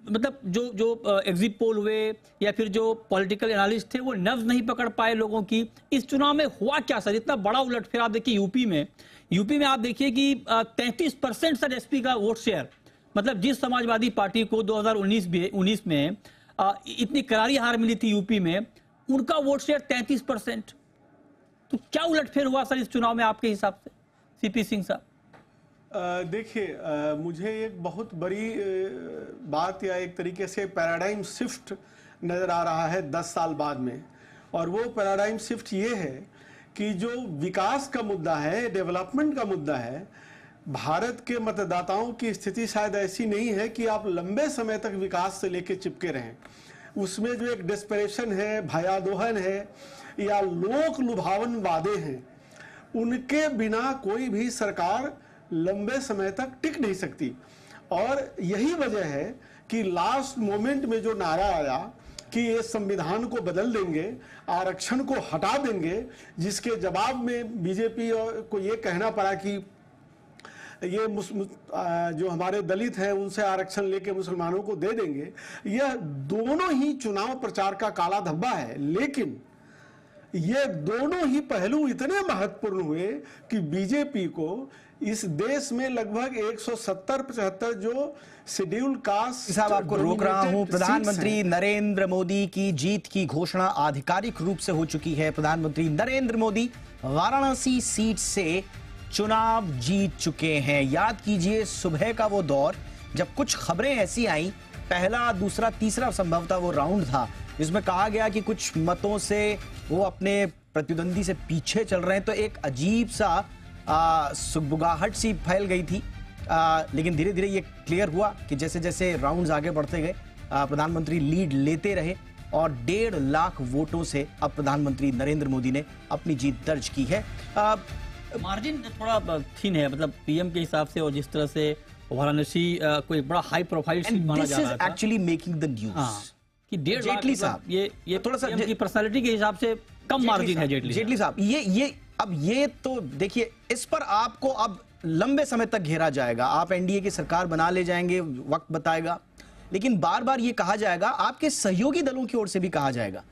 मतलब जो जो एग्जिट पोल हुए या फिर जो पॉलिटिकल एनालिस्ट थे वो नब्ज नहीं पकड़ पाए लोगों की। इस चुनाव में हुआ क्या सर, इतना बड़ा उलटफेर? आप देखिए यूपी में आप देखिए कि 33% सर एसपी का वोट शेयर, मतलब जिस समाजवादी पार्टी को 2019 में इतनी करारी हार मिली थी यूपी में, उनका वोट शेयर 33%। तो क्या उलटफेर हुआ सर इस चुनाव में आपके हिसाब से, सीपी सिंह साहब? देखिए, मुझे एक बहुत बड़ी बात या एक तरीके से पैराडाइम शिफ्ट नज़र आ रहा है 10 साल बाद में। और वो पैराडाइम शिफ्ट ये है कि जो विकास का मुद्दा है, डेवलपमेंट का मुद्दा है, भारत के मतदाताओं की स्थिति शायद ऐसी नहीं है कि आप लंबे समय तक विकास से लेके चिपके रहें। उसमें जो एक डेस्परेशन है, भयादोहन है या लोक लुभावन वादे हैं, उनके बिना कोई भी सरकार लंबे समय तक टिक नहीं सकती। और यही वजह है कि लास्ट मोमेंट में जो नारा आया कि ये संविधान को बदल देंगे, आरक्षण को हटा देंगे, जिसके जवाब में बीजेपी को ये कहना पड़ा कि ये जो हमारे दलित हैं उनसे आरक्षण लेके मुसलमानों को दे देंगे, यह दोनों ही चुनाव प्रचार का काला धब्बा है। लेकिन ये दोनों ही पहलू इतने महत्वपूर्ण हुए कि बीजेपी को इस देश में लगभग 170-75 जो शेड्यूल कास्ट। साहब, आपको रोक रहा हूं। प्रधानमंत्री नरेंद्र मोदी की जीत की घोषणा आधिकारिक रूप से हो चुकी है। प्रधानमंत्री नरेंद्र मोदी वाराणसी सीट से चुनाव जीत चुके हैं। याद कीजिए सुबह का वो दौर जब कुछ खबरें ऐसी आई, पहला, दूसरा, तीसरा संभवतः वो राउंड था, जिसमें कहा गया कि कुछ मतों से वो अपने प्रतिद्वंदी से पीछे चल रहे हैं। तो एक अजीब सा सुगबुगाहट सी फैल गई थी। लेकिन धीरे धीरे ये क्लियर हुआ कि जैसे जैसे राउंड्स आगे बढ़ते गए, प्रधानमंत्री लीड लेते रहे और 1.5 लाख वोटों से अब प्रधानमंत्री नरेंद्र मोदी ने अपनी जीत दर्ज की है। मार्जिन थोड़ा थिन है, मतलब पीएम के हिसाब से, और जिस तरह से वाराणसी को एक बड़ा हाई प्रोफाइल सीट माना जा रहा था। एक्चुअली मेकिंग द न्यूज़ कि 1.5 लाख, जेटली साहब, ये थोड़ा सा की पर्सनालिटी के हिसाब से कम मार्जिन है जेटली साहब। ये तो देखिए, इस पर आपको अब लंबे समय तक घेरा जाएगा। आप एनडीए की सरकार बना ले जाएंगे, वक्त बताएगा, लेकिन बार बार ये कहा जाएगा, आपके सहयोगी दलों की ओर से भी कहा जाएगा